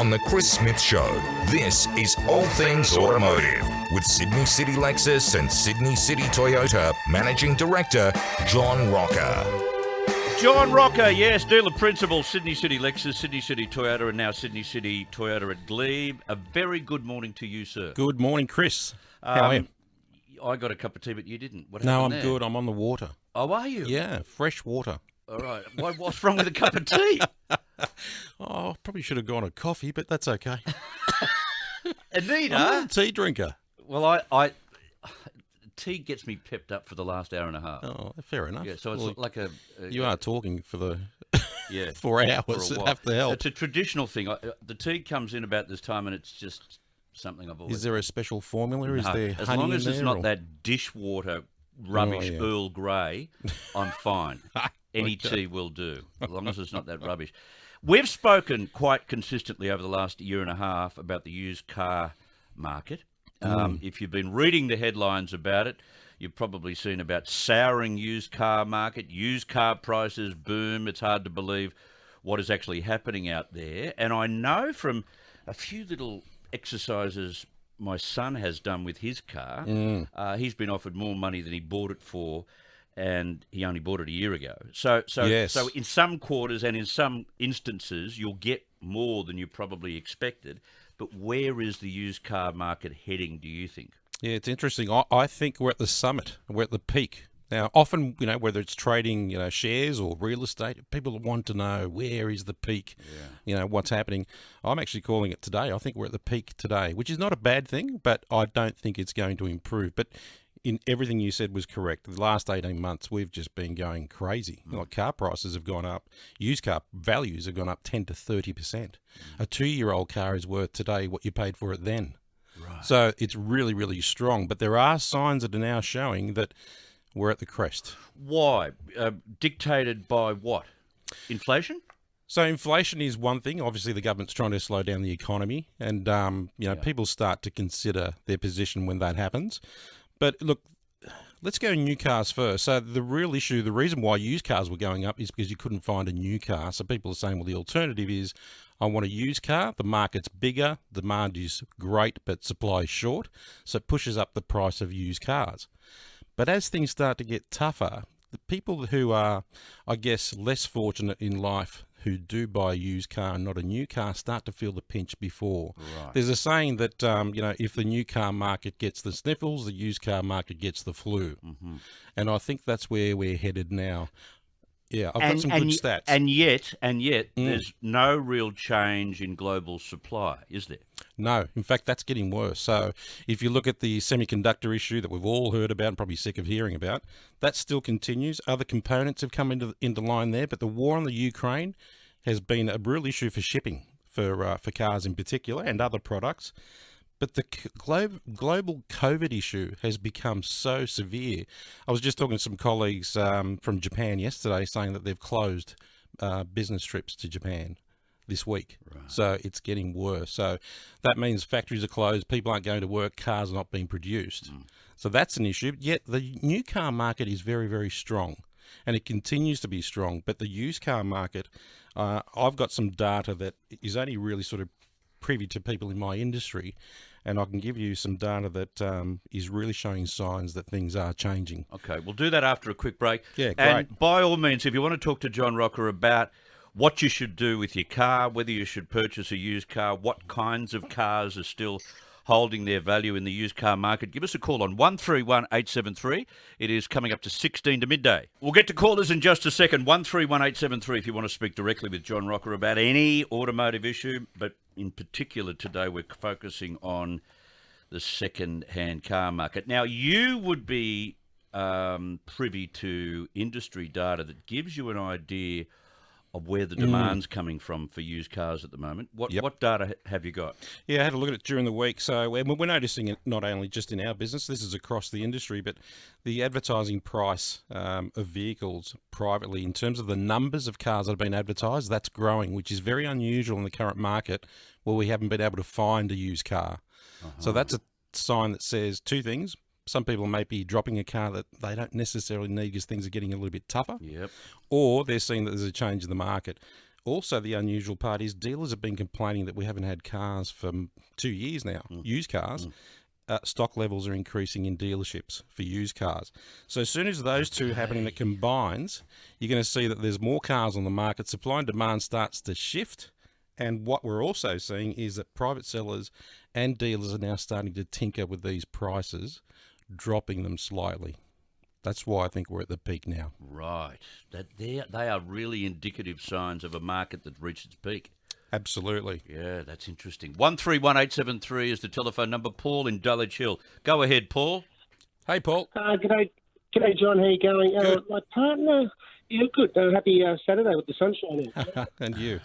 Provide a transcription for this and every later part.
on The Chris Smith Show. This is All Things Automotive with Sydney City Lexus and Sydney City Toyota Managing Director, John Roca. John Roca, yes, dealer principal, Sydney City Lexus, Sydney City Toyota, and now Sydney City Toyota at Glebe. A very good morning to you, sir. Good morning, Chris. How are you? I got a cup of tea, but you didn't. What No, I'm happened there? good. I'm on the water. Oh, are you? Yeah, fresh water. All right. What's wrong with a cup of tea? Oh, probably should have gone a coffee, but that's okay. Anita? I'm a tea drinker. Well, I tea gets me pepped up for the last hour and a half. Oh, fair enough. Yeah, so it's Well, like you are talking for the 4 for a hours. It'd while. have to help. It's a traditional thing. The tea comes in about this time, and it's just something I've always. Is there a special formula? Is No, there as honey long as in it's there, not or- that dishwater rubbish yeah. Earl Grey, I'm fine. Any Okay. tea will do, as long as it's not that rubbish. We've spoken quite consistently over the last year and a half about the used car market. If you've been reading the headlines about it, you've probably seen about souring used car market, used car prices boom. It's hard to believe what is actually happening out there. And I know from a few little exercises my son has done with his car, he's been offered more money than he bought it for, and he only bought it a year ago. So Yes. in some quarters and in some instances, you'll get more than you probably expected. But where is the used car market heading, do you think? Yeah, it's interesting. I think we're at the summit. We're at the peak. Now, often, whether it's trading, shares or real estate, people want to know where is the peak, what's happening. I'm actually calling it today. I think we're at the peak today, which is not a bad thing, but I don't think it's going to improve. But in everything you said was correct. The last 18 months, we've just been going crazy. Like car prices have gone up. Used car values have gone up 10 to 30%. A 2-year-old car is worth today what you paid for it then. Right. So it's really, really strong. But there are signs that are now showing that we're at the crest. Why? Dictated by what? Inflation? So inflation is one thing. Obviously, the government's trying to slow down the economy, and people start to consider their position when that happens. But look, let's go new cars first. So the real issue, the reason why used cars were going up is because you couldn't find a new car. So people are saying, well, the alternative is I want a used car. The market's bigger, demand is great, but supply is short. So it pushes up the price of used cars. But as things start to get tougher, the people who are, I guess, less fortunate in life who do buy a used car and not a new car start to feel the pinch before. Right. There's a saying that, if the new car market gets the sniffles, the used car market gets the flu. Mm-hmm. And I think that's where we're headed now. Yeah, I've got some good stats. And yet, there's no real change in global supply, is there? No, in fact, that's getting worse. So if you look at the semiconductor issue that we've all heard about and probably sick of hearing about, that still continues. Other components have come into line there, but the war on the Ukraine has been a real issue for shipping, for cars in particular and other products. But the global COVID issue has become so severe. I was just talking to some colleagues from Japan yesterday saying that they've closed business trips to Japan this week. Right. So it's getting worse. So that means factories are closed, people aren't going to work, cars are not being produced. So that's an issue. Yet the new car market is very, very strong, and it continues to be strong. But the used car market, I've got some data that is only really sort of privy to people in my industry, and I can give you some data that is really showing signs that things are changing. Okay, we'll do that after a quick break. Yeah, great. And by all means, if you want to talk to John Roca about what you should do with your car, whether you should purchase a used car, what kinds of cars are still holding their value in the used car market, give us a call on 131873. It is coming up to 16 to midday. We'll get to callers in just a second. 131873 if you want to speak directly with John Roca about any automotive issue, but in particular today we're focusing on the second-hand car market. Now, you would be privy to industry data that gives you an idea of where the demand's coming from for used cars at the moment. What data have you got? Yeah, I had a look at it during the week. So we're noticing it not only just in our business, this is across the industry, but the advertising price of vehicles privately in terms of the numbers of cars that have been advertised, that's growing, which is very unusual in the current market where we haven't been able to find a used car. So that's a sign that says two things. Some people may be dropping a car that they don't necessarily need because things are getting a little bit tougher. Yep. Or they're seeing that there's a change in the market. also the unusual part is dealers have been complaining that we haven't had cars for 2 years now, used cars. Stock levels are increasing in dealerships for used cars. So as soon as those two happen and it combines, you're going to see that there's more cars on the market. Supply and demand starts to shift. And what we're also seeing is that private sellers and dealers are now starting to tinker with these prices, dropping them slightly. That's why I think we're at the peak now. Right. They are really indicative signs of a market that's reached its peak. Absolutely. Yeah, that's interesting. 131873 is the telephone number. Paul in Dulwich Hill. Go ahead, Paul. Hey, Paul. G'day, John. How you going? Good. My partner, yeah, good. Happy Saturday with the sunshine out. And you?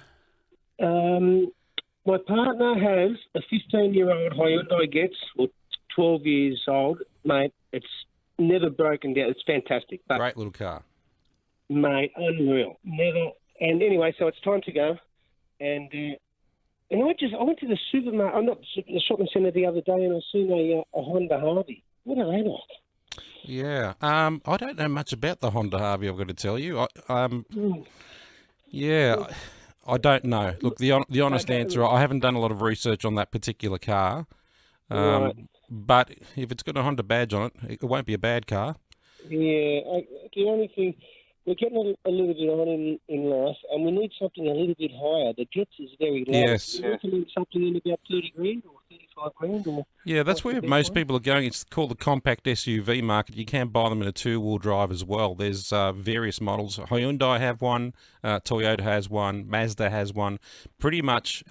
My partner has a 15-year-old Hyundai Getz, or 12 years old, mate. It's never broken down. It's fantastic. But, Great little car. mate, unreal. Never. And anyway, so it's time to go. And I went to the supermarket, the shopping centre the other day, and I seen a Honda Harvey. What are they like? Yeah. I don't know much about the Honda Harvey, I've got to tell you. Yeah, I don't know. Look, the honest answer, I haven't done a lot of research on that particular car. Right. But if it's got a Honda badge on it, it won't be a bad car. Yeah, the only thing, we're getting a little bit on in life, and we need something a little bit higher. The Getz is very low. Yes. We recommend something in about 30 grand or 35 grand. Or Yeah, that's where most people are going. It's called the compact SUV market. You can buy them in a two-wheel drive as well. There's various models. Hyundai have one, Toyota has one, Mazda has one. Pretty much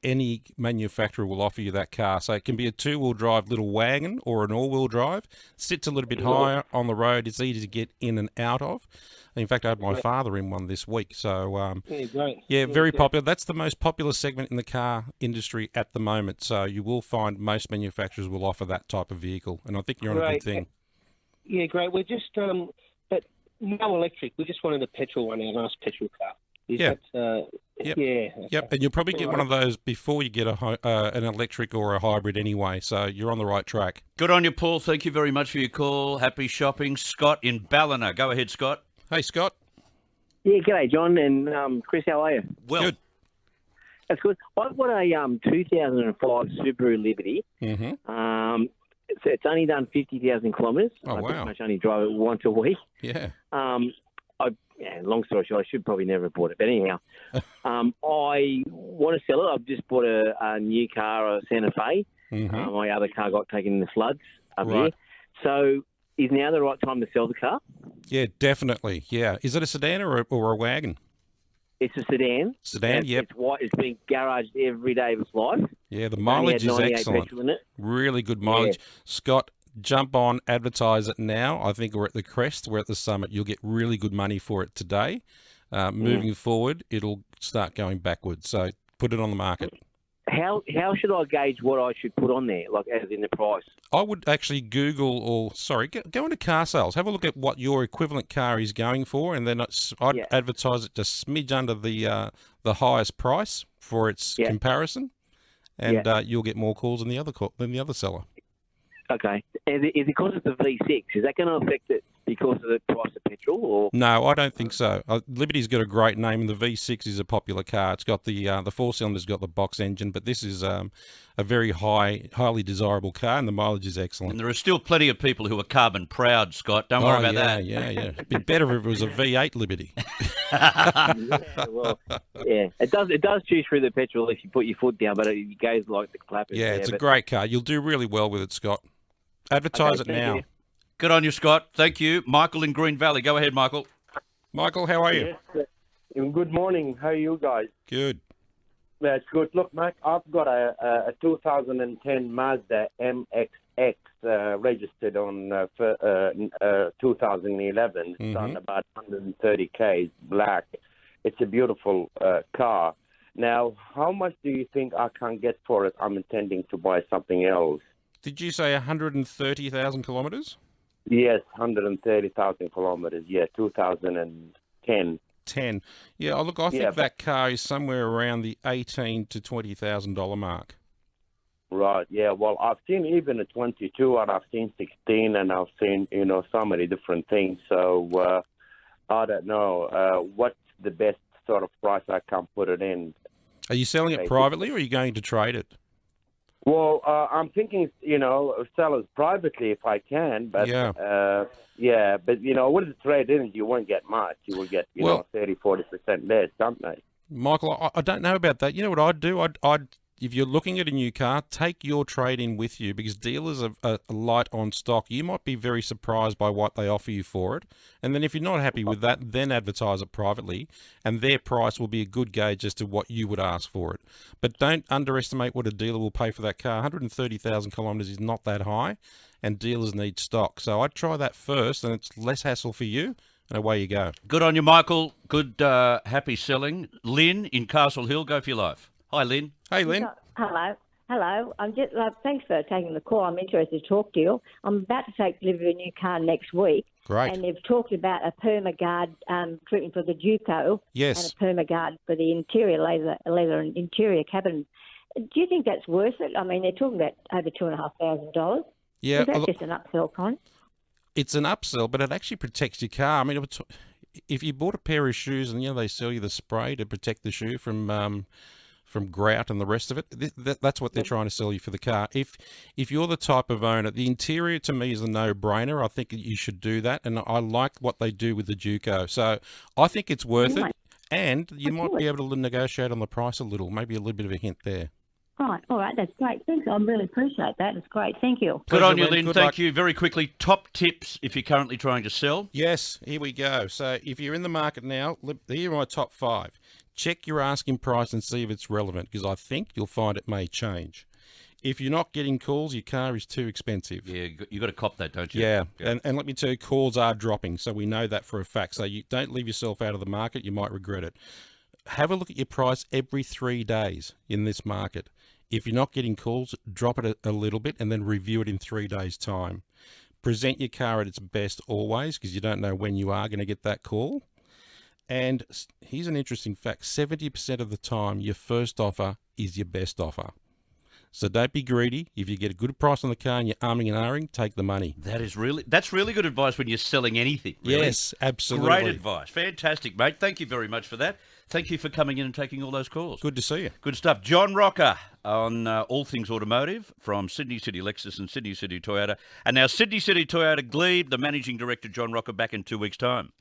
any manufacturer will offer you that car. So it can be a two-wheel drive little wagon or an all-wheel drive. Sits a little bit higher on the road. It's easy to get in and out of. In fact, I had my father in one this week. So, yeah, great. yeah, very popular. That's the most popular segment in the car industry at the moment. So you will find most manufacturers will offer that type of vehicle. And I think you're on a good thing. Yeah, great. We're just, but no electric. We just wanted a petrol one, our last petrol car. Yeah. Yep. Yeah. Okay. Yep, and you'll probably get one of those before you get an electric or a hybrid anyway, so you're on the right track. Good on you, Paul. Thank you very much for your call. Happy shopping. Scott in Ballina. Go ahead, Scott. Hey, Scott. Yeah, g'day, John and Chris. How are you? Well, Good. That's good. I've got a 2005 Subaru Liberty. Mm-hmm. It's only done 50,000 kilometres. Oh, I wow. pretty much only drive it once a week. Yeah. Long story short, I should probably never have bought it. But anyhow, I want to sell it. I've just bought a new car, a Santa Fe. Mm-hmm. My other car got taken in the floods up Right. here. So is now the right time to sell the car? Yeah, definitely. Yeah. Is it a sedan or a wagon? It's a sedan. Sedan, yep. It's white. It's been garaged every day of its life. Yeah, the Only mileage had is 98 excellent. petrol in it. Really good mileage. Scott, jump on, advertise it now. I think we're at the crest. We're at the summit. You'll get really good money for it today. Moving forward, it'll start going backwards. So put it on the market. How should I gauge what I should put on there, like as in the price? I would actually Google go into car sales. Have a look at what your equivalent car is going for, and then I'd advertise it just smidge under the highest price for its comparison, and you'll get more calls than the other seller. Okay. Is it because it's a V6? Is that going to affect it because of the price of petrol? Or No, I don't think so. Liberty's got a great name, and the V6 is a popular car. It's got the four-cylinder's got the box engine, but this is a very highly desirable car, and the mileage is excellent. and there are still plenty of people who are carbon proud, Scott. Don't worry about that. Yeah. It'd be better if it was a V8 Liberty. it does chew through the petrol if you put your foot down, but it goes like the clappers. Yeah, it's a great car. You'll do really well with it, Scott. Advertise it now. You. Good on you, Scott. Thank you. Michael in Green Valley. Go ahead, Michael. Michael, how are you? Yes, good morning. How are you guys? Good. That's good. Look, Mike, I've got a 2010 Mazda MX-X registered on 2011. It's done about 130 Ks, black. It's a beautiful car. Now, how much do you think I can get for it? I'm intending to buy something else. Did you say 130,000 kilometres? Yes, 130,000 kilometers. Yeah, 2010. 10. Yeah, look, I think that car is somewhere around the $18,000 to $20,000 mark. Right. Yeah. Well, I've seen even a 22, and I've seen 16, and I've seen so many different things. So I don't know what's the best sort of price I can put it in. Are you selling it privately or are you going to trade it? Well, I'm thinking, sell it privately if I can, but but with the trade in, you won't get much. You will get, 30-40% less, don't they? Michael, I don't know about that. You know what I'd do? I'd if you're looking at a new car, take your trade-in with you because dealers are light on stock. You might be very surprised by what they offer you for it. And then if you're not happy with that, then advertise it privately, and their price will be a good gauge as to what you would ask for it. But don't underestimate what a dealer will pay for that car. 130,000 kilometres is not that high, and dealers need stock. So I'd try that first, and it's less hassle for you. And away you go. Good on you, Michael. Good, happy selling. Lynn in Castle Hill, go for your life. Hi, Lynn. Hey, Lynn. Hello. I'm just thanks for taking the call. I'm interested to talk to you. I'm about to take delivery of a new car next week. Great. And they've talked about a PermaGuard treatment for the Duco. Yes. And a PermaGuard for the interior leather and interior cabin. Do you think that's worth it? I mean, they're talking about over $2,500. Yeah. Is that just an upsell, Con? It's an upsell, but it actually protects your car. I mean, if you bought a pair of shoes and they sell you the spray to protect the shoe from grout and the rest of it, that's what they're trying to sell you for the car. If you're the type of owner, the interior to me is a no-brainer. I think you should do that, and I like what they do with the Duco. So I think it's worth it, and you might be able to negotiate on the price a little, maybe a little bit of a hint there. Right, all right, that's great. Thanks, I really appreciate that. It's great. Thank you. Good on you, Lynn. Good Thank luck. you. Very quickly, top tips if you're currently trying to sell. Yes, here we go. So if you're in the market now, here are my top 5. Check your asking price and see if it's relevant, because I think you'll find it may change. If you're not getting calls, your car is too expensive. Yeah, you got to cop that, don't you? Yeah. And let me tell you, calls are dropping, so we know that for a fact. So you don't leave yourself out of the market. You might regret it. Have a look at your price every 3 days in this market. If you're not getting calls, drop it a little bit and then review it in 3 days' time. Present your car at its best always, because you don't know when you are going to get that call. And here's an interesting fact. 70% of the time, your first offer is your best offer. So don't be greedy. If you get a good price on the car and you're arming and ahhing, take the money. That's really good advice when you're selling anything. Really. Yes, absolutely. Great advice. Fantastic, mate. Thank you very much for that. Thank you for coming in and taking all those calls. Good to see you. Good stuff. John Roca on All Things Automotive from Sydney City Lexus and Sydney City Toyota. And now Sydney City Toyota Glebe, the Managing Director, John Roca, back in 2 weeks' time.